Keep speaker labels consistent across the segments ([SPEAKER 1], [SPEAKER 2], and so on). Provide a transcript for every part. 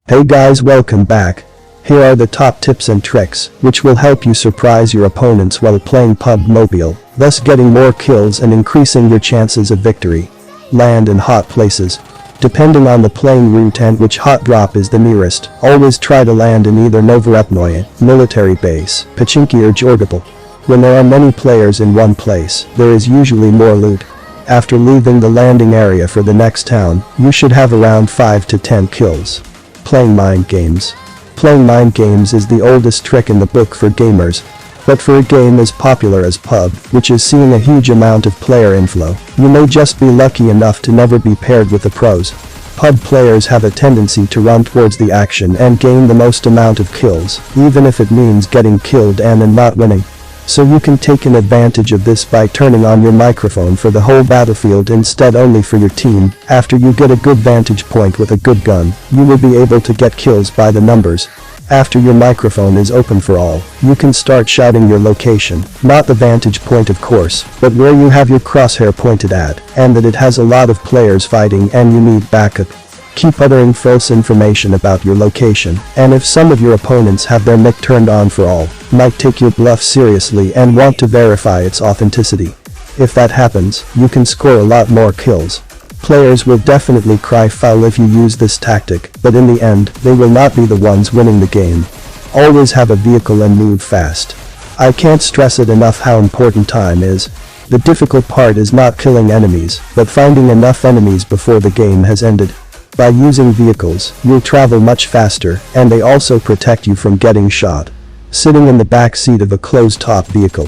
[SPEAKER 1] Hey guys, welcome back. Here are the top tips and tricks, which will help you surprise your opponents while playing Pubg Mobile, thus getting more kills and increasing your chances of victory. Land in hot places. Depending on the playing route and which hot drop is the nearest, always try to land in either ᴅᴏᴛ, military base, Pubg or ᴜᴏᴀ. When there are many players in one place, there is usually more loot. After leaving the landing area for the next town, you should have around 5 to 10 kills. Playing mind games. Playing mind games is the oldest trick in the book for gamers. But for a game as popular as Pubg, which is seeing a huge amount of player inflow, you may just be lucky enough to never be paired with the pros. Pubg players have a tendency to run towards the action and gain the most amount of kills, even if it means getting killed and not winning. So you can take an advantage of this by turning on your microphone for the whole battlefield instead only for your team. After you get a good vantage point with a good gun, you will be able to get kills by the numbers. After your microphone is open for all, you can start shouting your location, not the vantage point of course, but where you have your crosshair pointed at, and that it has a lot of players fighting and you need backup. Keep uttering false information about your location, and if some of your opponents have their mic turned on for all, might take your bluff seriously and want to verify its authenticity. If that happens, you can score a lot more kills. Players will definitely cry foul if you use this tactic, but in the end, they will not be the ones winning the game. Always have a vehicle and move fast. I can't stress it enough how important time is. The difficult part is not killing enemies, but finding enough enemies before the game has ended. By using vehicles, you'll travel much faster, and they also protect you from getting shot. Sitting in the back seat of a closed-top vehicle.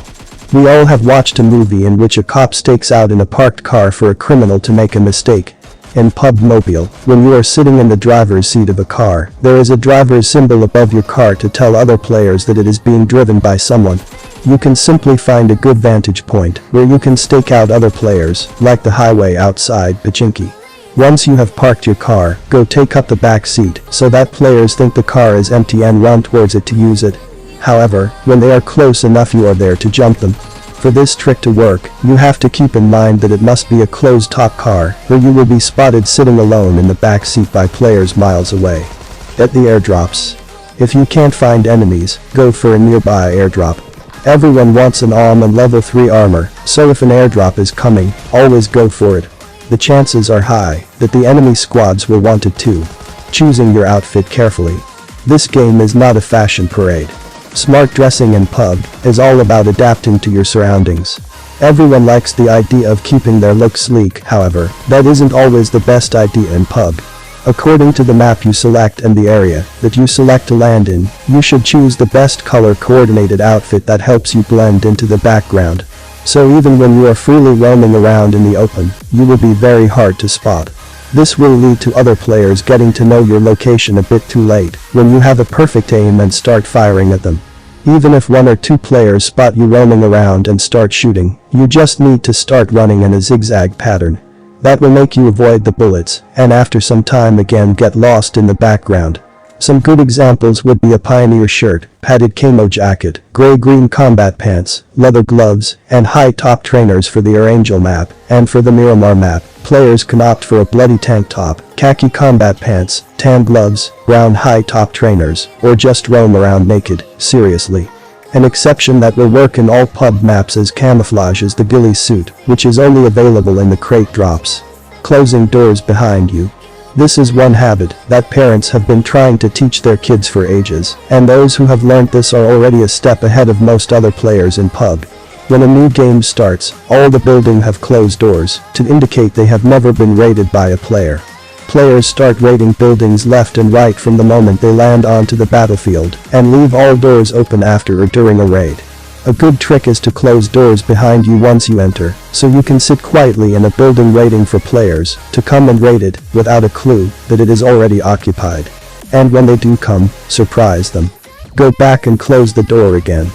[SPEAKER 1] We all have watched a movie in which a cop stakes out in a parked car for a criminal to make a mistake. In Pubg Mobile, when you are sitting in the driver's seat of a car, there is a driver's symbol above your car to tell other players that it is being driven by someone. You can simply find a good vantage point where you can stake out other players, like the highway outside Pubg. Once you have parked your car, go take up the back seat so that players think the car is empty and run towards it to use it. However, when they are close enough you are there to jump them. For this trick to work, you have to keep in mind that it must be a closed-top car, or you will be spotted sitting alone in the back seat by players miles away. At the airdrops. If you can't find enemies, go for a nearby airdrop. Everyone wants an ARM and level 3 armor, so if an airdrop is coming, always go for it. The chances are high that the enemy squads will want it too. Choosing your outfit carefully. This game is not a fashion parade. Smart dressing in Pubg is all about adapting to your surroundings. Everyone likes the idea of keeping their look sleek, however, that isn't always the best idea in Pubg. According to the map you select and the area that you select to land in, you should choose the best color-coordinated outfit that helps you blend into the background. So even when you are freely roaming around in the open, you will be very hard to spot. This will lead to other players getting to know your location a bit too late, when you have a perfect aim and start firing at them. Even if 1 or 2 players spot you roaming around and start shooting, you just need to start running in a zigzag pattern. That will make you avoid the bullets, and after some time again get lost in the background. Some good examples would be a pioneer shirt, padded camo jacket, gray-green combat pants, leather gloves, and high-top trainers for the Archangel map, and for the Miramar map, players can opt for a bloody tank top, khaki combat pants, tan gloves, brown high-top trainers, or just roam around naked, seriously. An exception that will work in all Pubg maps as camouflage is the ghillie suit, which is only available in the crate drops. Closing doors behind you. This is one habit that parents have been trying to teach their kids for ages, and those who have learned this are already a step ahead of most other players in Pubg. When a new game starts, all the buildings have closed doors to indicate they have never been raided by a player. Players start raiding buildings left and right from the moment they land onto the battlefield, and leave all doors open after or during a raid. A good trick is to close doors behind you once you enter, so you can sit quietly in a building waiting for players to come and raid it without a clue that it is already occupied. And when they do come, surprise them. Go back and close the door again.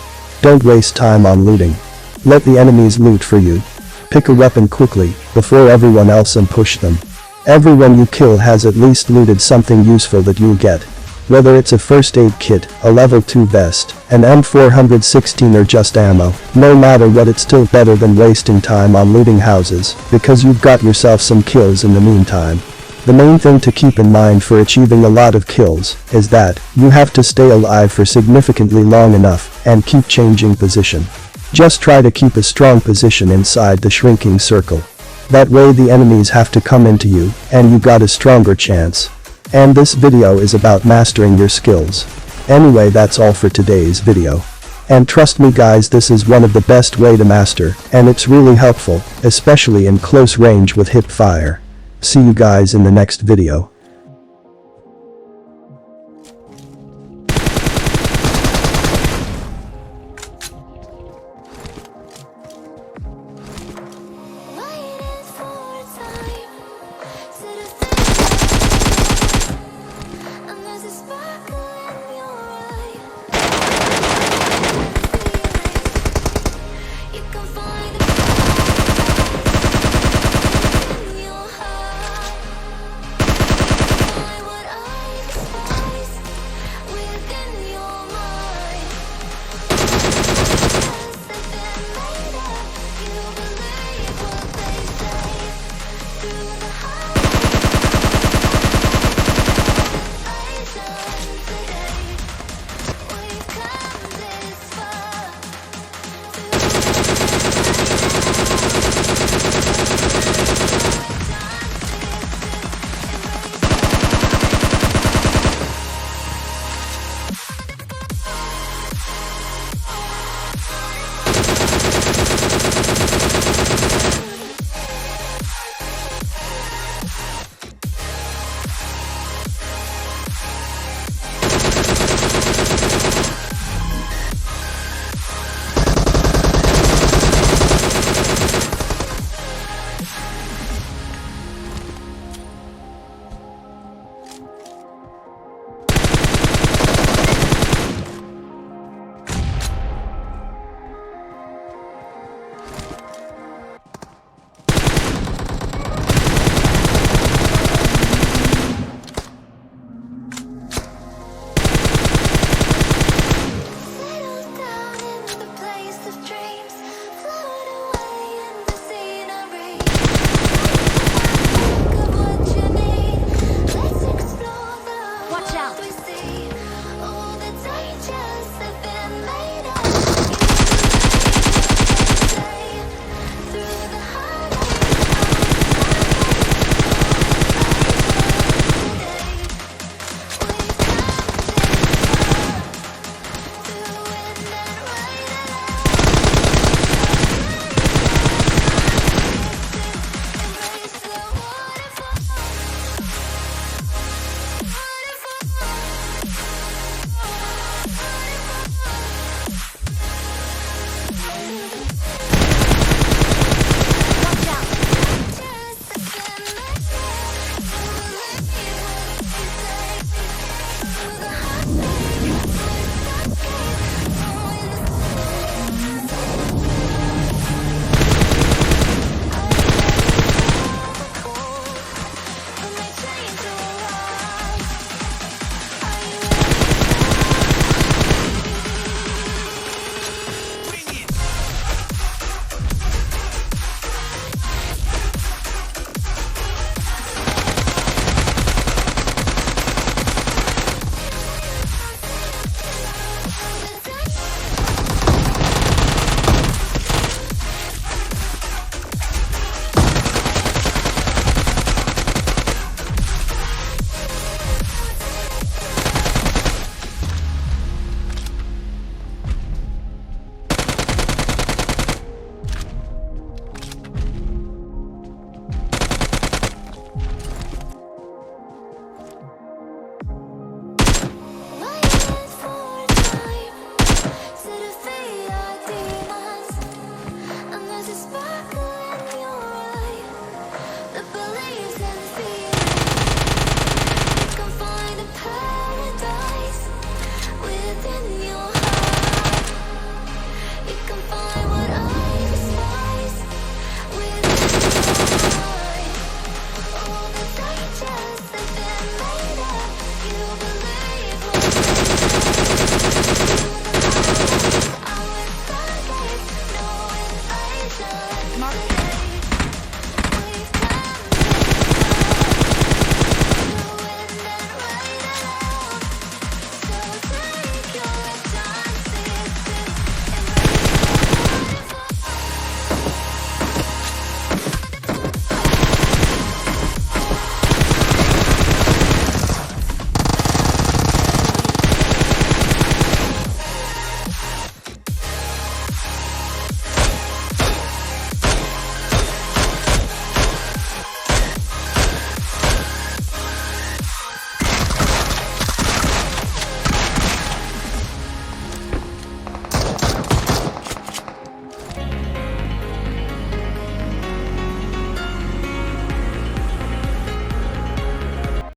[SPEAKER 1] Don't waste time on looting. Let the enemies loot for you. Pick a weapon quickly before everyone else and push them. Everyone you kill has at least looted something useful that you'll get. Whether it's a first aid kit, a level 2 vest, an M416 or just ammo, no matter what, it's still better than wasting time on looting houses, because you've got yourself some kills in the meantime. The main thing to keep in mind for achieving a lot of kills is that you have to stay alive for significantly long enough and keep changing position. Just try to keep a strong position inside the shrinking circle. That way the enemies have to come into you and you got a stronger chance. And this video is about mastering your skills. Anyway, that's all for today's video. And trust me guys, this is one of the best way to master, and it's really helpful, especially in close range with hip fire. See you guys in the next video.